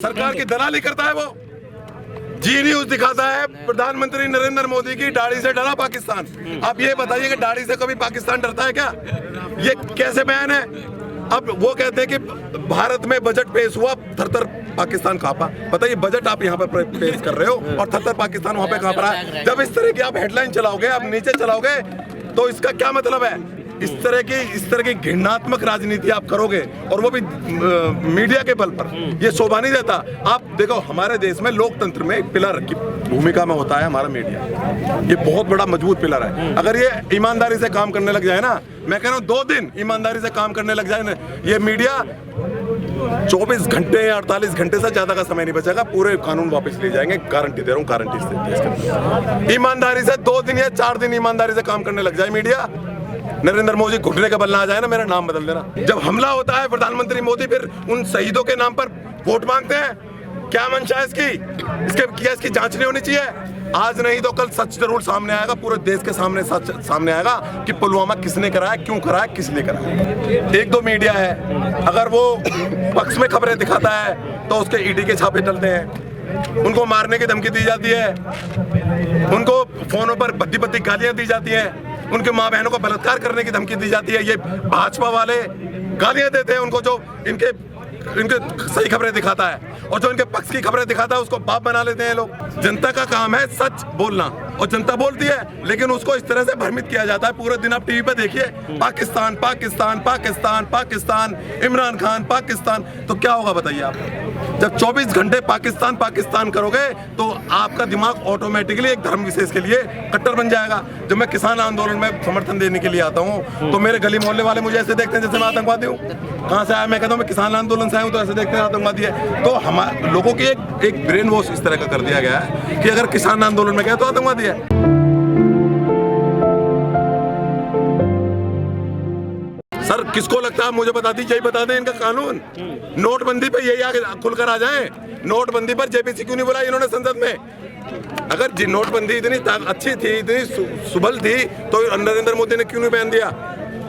सरकार की दलाली करता है वो। जी न्यूज दिखाता है प्रधानमंत्री नरेंद्र मोदी की दाढ़ी से डरा पाकिस्तान। आप ये बताइए कि दाढ़ी से कभी पाकिस्तान डरता है क्या? ये कैसे बयान है? अब वो कहते हैं कि भारत में बजट पेश हुआ, थर-थर पाकिस्तान कांपा। बताइए, बजट आप यहाँ पर पेश कर रहे हो और थर-थर पाकिस्तान वहाँ पे कांप रहा है। जब इस तरह की आप हेडलाइन चलाओगे, आप नीचे चलाओगे, तो इसका क्या मतलब है? इस तरह की घृणात्मक राजनीति आप करोगे और वो भी मीडिया के बल पर, ये शोभा नहीं देता। आप देखो, हमारे देश में लोकतंत्र में एक पिलर की भूमिका में होता है हमारा मीडिया। ये बहुत बड़ा मजबूत पिलर है। अगर ये ईमानदारी से काम करने लग जाए ना, मैं कह रहा हूँ 2 दिन ईमानदारी से काम करने लग जाए ना, ये मीडिया 24 घंटे या 48 घंटे से ज्यादा का समय नहीं बचेगा, पूरे कानून वापस ले जाएंगे। गारंटी दे रहा हूँ, गारंटी। ईमानदारी से 2 दिन या 4 दिन ईमानदारी से काम करने लग जाए मीडिया, नरेंद्र मोदी घुटने का बल ना आ जाए ना, मेरा नाम बदल देना। जब हमला होता है प्रधानमंत्री मोदी फिर उन शहीदों के नाम पर वोट मांगते हैं। क्या मंशा है इसकी जांच नहीं होनी चाहिए? आज नहीं तो कल सच जरूर सामने आएगा, पूरे देश के सामने सच सामने आएगा कि पुलवामा किसने कराया, क्यों कराया, किसने कराया। 1-2 मीडिया है, अगर वो पक्ष में खबरें दिखाता है तो उसके ईडी के छापे चलते हैं, उनको मारने की धमकी दी जाती है, उनको फोनों पर भद्दी गालियां दी जाती हैं, उनके माँ बहनों को बलात्कार करने की धमकी दी जाती है। ये भाजपा वाले गालियां देते हैं उनको, जो इनके सही खबरें दिखाता है, और जो इनके पक्ष की खबरें दिखाता है उसको बाप बना लेते हैं लोग। जनता का काम है सच बोलना, और जनता बोलती है, लेकिन उसको इस तरह से भ्रमित किया जाता है। पूरे दिन आप टीवी पे देखिए, पाकिस्तान पाकिस्तान पाकिस्तान पाकिस्तान, इमरान खान पाकिस्तान। तो क्या होगा बताइए आप? जब 24 घंटे पाकिस्तान पाकिस्तान करोगे तो आपका दिमाग ऑटोमेटिकली एक धर्म विशेष के लिए कट्टर बन जाएगा। जब मैं किसान आंदोलन में समर्थन देने के लिए आता हूँ तो मेरे गली मोहल्ले वाले मुझे ऐसे देखते हैं जैसे मैं आतंकवादी हूँ। कहाँ से आया? मैं कहता हूँ मैं किसान आंदोलन से आया हूँ, तो ऐसे देखते हैं आतंकवादी है। तो हमारे लोगों की एक ब्रेन वॉश इस तरह का कर दिया गया है कि अगर किसान आंदोलन में गया तो आतंकवादी है। सर, किसको लगता है? मुझे बता दीजिए, यही बता दें इनका कानून। नोटबंदी पे यही आगे खुलकर आ जाए। नोटबंदी पर जेपीसी क्यों नहीं बुलाई इन्होंने संसद में? अगर नोटबंदी इतनी अच्छी थी, इतनी सुबल थी, तो नरेंद्र मोदी ने क्यों नहीं बैन दिया?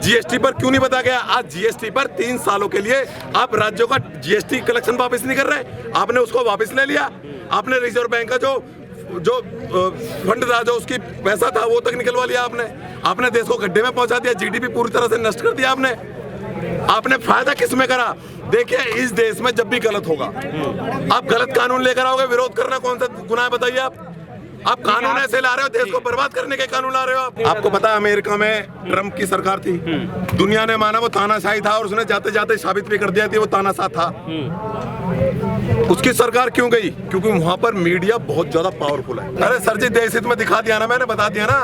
जीएसटी पर क्यों नहीं बता गया? आज जीएसटी पर 3 सालों के लिए आप राज्यों का जीएसटी कलेक्शन वापस नहीं कर रहे, आपने उसको वापस ले लिया। आपने रिजर्व बैंक का जो फंड था, जो उसकी पैसा था, वो तक निकलवा लिया आपने देश को गड्ढे में पहुंचा दिया, जीडीपी पूरी तरह से नष्ट कर दिया आपने फायदा किस में करा? देखिए, इस देश में जब भी गलत होगा, आप गलत कानून लेकर आओगे, विरोध करना कौन सा गुनाह है बताइए आप कानून ऐसे ला रहे हो, देश को बर्बाद करने के कानून ला रहे हो आपको पता है अमेरिका में ट्रम्प की सरकार थी, दुनिया ने माना वो तानाशाही था, और उसने जाते जाते साबित भी कर दिया कि वो तानाशाह था। उसकी सरकार क्यों गई? क्योंकि वहां पर मीडिया बहुत ज्यादा पावरफुल है। अरे सर जी, देश हित में दिखा दिया ना, मैंने बता दिया ना।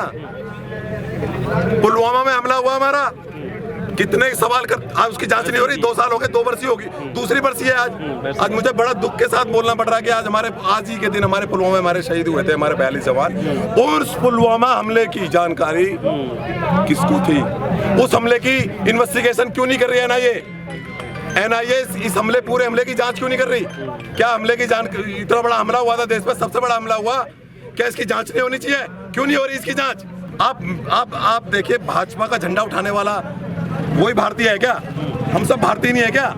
पुलवामा में हमला हुआ हमारा, कितने सवाल कर, आज उसकी जांच नहीं हो रही। 2 साल हो गए, 2 बरसी होगी, दूसरी बरसी है आज मुझे बड़ा दुख के साथ बोलना पड़ रहा है कि आज ही के दिन हमारे पुलवामा में हमारे शहीद हुए थे, हमारे 42 जवान। और उस पुलवामा हमले की जानकारी किसको थी? उस हमले की इन्वेस्टिगेशन क्यों नहीं कर रही एनआईए? इस पूरे हमले की जांच क्यों नहीं कर रही? क्या हमले की इतना बड़ा हमला हुआ था, देश में सबसे बड़ा हमला हुआ, क्या इसकी जांच नहीं होनी चाहिए? क्यों नहीं हो रही इसकी जांच? आप देखिए, भाजपा का झंडा उठाने वाला वही भारतीय है क्या? हम सब भारतीय नहीं है क्या?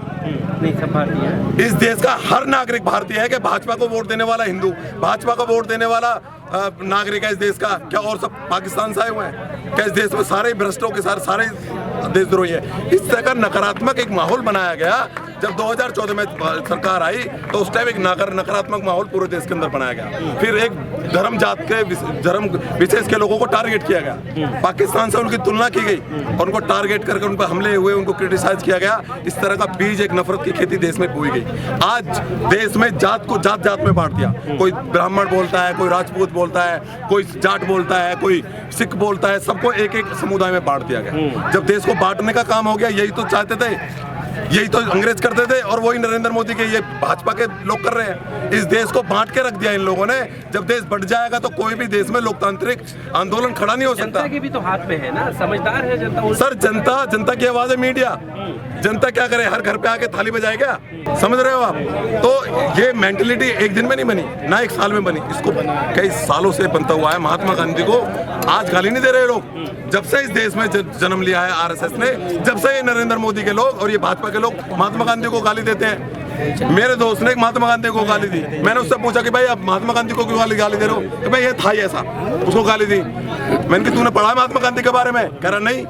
नहीं, सब भारतीय है। इस देश का हर नागरिक भारतीय है। कि भाजपा को वोट देने वाला हिंदू, भाजपा को वोट देने वाला नागरिक है इस देश का क्या? और सब पाकिस्तान से आए हुए हैं क्या? इस देश में सारे भ्रष्टों के सारे देशद्रोही है। इस तरह का नकारात्मक एक माहौल बनाया गया। जब 2014 में सरकार आई तो उस टाइम एक नकारात्मक माहौल पूरे देश के अंदर बनाया गया। फिर एक धर्म जात के धर्म विशेष के लोगों को टारगेट किया गया, पाकिस्तान से उनकी तुलना की गई और उनको टारगेट करके उन पर हमले हुए, उनको क्रिटिसाइज किया गया। इस तरह का बीज, एक नफरत की खेती देश में बोई गई। आज देश में जात को जात में बांट दिया। कोई ब्राह्मण बोलता है, कोई राजपूत बोलता है, कोई जाट बोलता है, कोई सिख बोलता है, सबको एक समुदाय में बांट दिया गया। जब देश को बांटने का काम हो गया, यही तो चाहते थे, यही तो अंग्रेज करते थे, और वही नरेंद्र मोदी के, ये भाजपा के लोग कर रहे हैं। इस देश को बांट के रख दिया इन लोगों ने। जब देश बढ़ जाएगा तो कोई भी देश में लोकतांत्रिक आंदोलन खड़ा नहीं हो सकता। जनता के भी तो हाथ में है ना, समझदार है जनता। सर, जनता की आवाज है मीडिया। जनता क्या करे? हर घर पे आके थाली बजाए क्या? समझ रहे हो आप? तो ये मेंटलिटी एक दिन में नहीं बनी, ना 1 साल में बनी, इसको कई सालों से बनता हुआ है। महात्मा गांधी को आज गाली नहीं दे रहे लोग, जब से इस देश में जन्म लिया है आरएसएस ने, जब से ये नरेंद्र मोदी के लोग और ये भाजपा के के लोग महात्मा गांधी को गाली देते हैं। मेरे दोस्त ने एक महात्मा गांधी को गाली दी। मैंने उससे पूछा कि भाई आप महात्मा गांधी को क्यों गाली दे रहे हो? कि भाई ये था ही ऐसा, उसको गाली दी। मैंने कहा तूने पढ़ा महात्मा गांधी के बारे में? कह रहा नहीं।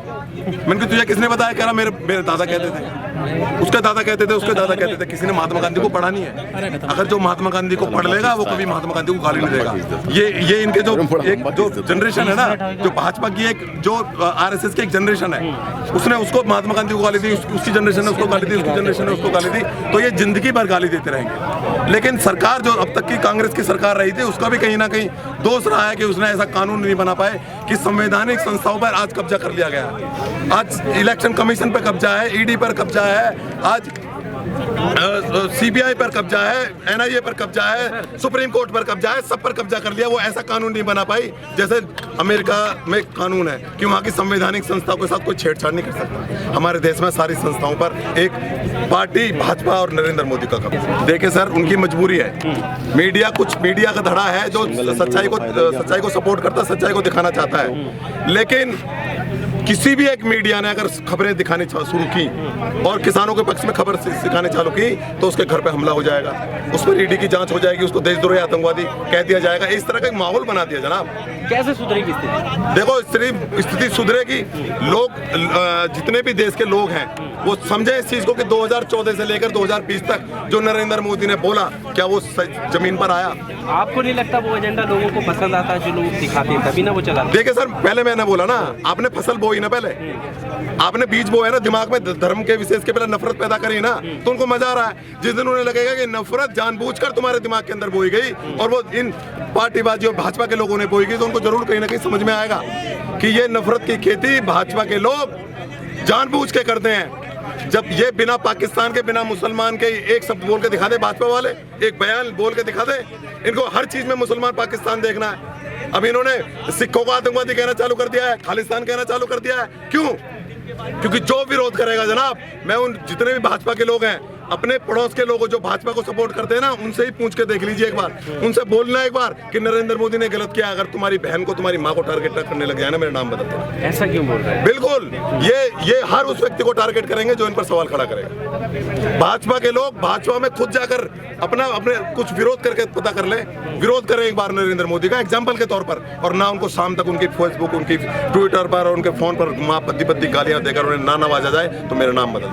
मैंने कहा तुझे किसने बताया? कह रहा मेरे दादा कहते थे, उसके दादा कहते थे, उसके दादा कहते थे। किसी ने महात्मा गांधी को पढ़ा नहीं है। अगर जो महात्मा गांधी को पढ़ लेगा वो कभी महात्मा गांधी को गाली नहीं देगा। ये इनके जो जनरेशन है ना, जो भाजपा की एक जो आरएसएस की एक जनरेशन है, उसने उसको महात्मा गांधी को गाली दी, उसकी जनरेशन ने उसको गाली दी, उसकी जनरेशन ने उसको गाली दी। तो ये जिंदगी भर गाली देते रहेंगे। लेकिन सरकार जो अब तक की कांग्रेस की सरकार रही थी, उसका भी कहीं ना कहीं दोष रहा है कि उसने ऐसा कानून नहीं बना पाए कि संवैधानिक संस्थाओं पर आज कब्जा कर लिया गया। आज इलेक्शन कमीशन पर कब्जा है, ईडी पर कब्जा है, आज सीबीआई पर कब्जा है, एनआईए पर कब्जा है, सुप्रीम कोर्ट पर कब्जा है, सब पर कब्जा कर लिया। वो ऐसा कानून नहीं बना पाई जैसे अमेरिका में कानून है कि वहाँ की संवैधानिक संस्थाओं के साथ कोई छेड़छाड़ नहीं कर सकता। हमारे देश में सारी संस्थाओं पर एक पार्टी भाजपा और नरेंद्र मोदी का कब्जा। देखिए सर, उनकी मजबूरी है। मीडिया का धड़ा है जो सच्चाई को सपोर्ट करता है, सच्चाई को दिखाना चाहता है। लेकिन किसी भी एक मीडिया ने अगर खबरें दिखानी शुरू की और किसानों के पक्ष में खबर दिखाने चालू की तो उसके घर पे हमला हो जाएगा, उस पर ईडी की जांच हो जाएगी, उसको देशद्रोही आतंकवादी कह दिया जाएगा। इस तरह का एक माहौल बना दिया जनाब। कैसे सुधरेगी स्थिति? देखो, स्थिति सुधरेगी। लोग जितने भी देश के लोग हैं वो समझे इस चीज को कि 2014 से लेकर 2020 तक जो नरेंद्र मोदी ने बोला, क्या वो जमीन पर आया? आपको नहीं लगता वो एजेंडा लोगों को पसंद आता है जो लोग दिखाते हैं, तभी ना वो चला? देखिए सर, पहले मैंने बोला ना, आपने फसल बोई ना, पहले आपने बीज बोया ना, दिमाग में धर्म के विशेष के पहले नफरत पैदा करी ना, तो उनको मजा आ रहा है। जिस दिन उन्हें लगेगा कि नफरत जानबूझकर तुम्हारे दिमाग के अंदर बोई गई और वो इन पार्टीबाजी और भाजपा के लोगों ने बोई गई, तो उनको जरूर कहीं ना कहीं समझ में आएगा कि ये नफरत की खेती भाजपा के लोग जानबूझ के करते हैं। जब ये बिना पाकिस्तान के, बिना मुसलमान के एक शब्द बोल के दिखा दे भाजपा वाले, एक बयान बोल के दिखा दे, इनको हर चीज में मुसलमान पाकिस्तान देखना है। अब इन्होंने सिखों को आतंकवादी कहना चालू कर दिया है, खालिस्तान कहना चालू कर दिया है। क्यों? क्योंकि जो विरोध करेगा जनाब, मैं उन जितने भी भाजपा के लोग हैं, अपने पड़ोस के लोगों जो भाजपा को सपोर्ट करते हैं ना, उनसे ही पूछ के देख लीजिए एक बार, उनसे बोलना एक बार कि नरेंद्र मोदी ने गलत किया। अगर तुम्हारी बहन को, तुम्हारी माँ को टारगेट करने लग जाए ना, मेरा नाम बदल दो। ऐसा क्यों बोल रहे हैं? बिल्कुल, ये हर उस व्यक्ति को टारगेट करेंगे जो इन पर सवाल खड़ा करेगा। भाजपा के लोग भाजपा में खुद जाकर अपने कुछ विरोध करके पता कर ले, विरोध करें एक बार नरेंद्र मोदी का एग्जाम्पल के तौर पर, और ना उनको शाम तक उनकी फेसबुक, उनकी ट्विटर पर और उनके फोन पर माँ पद्दी गालियां देकर उन्हें ना नवाजा जाए, तो मेरा नाम बदल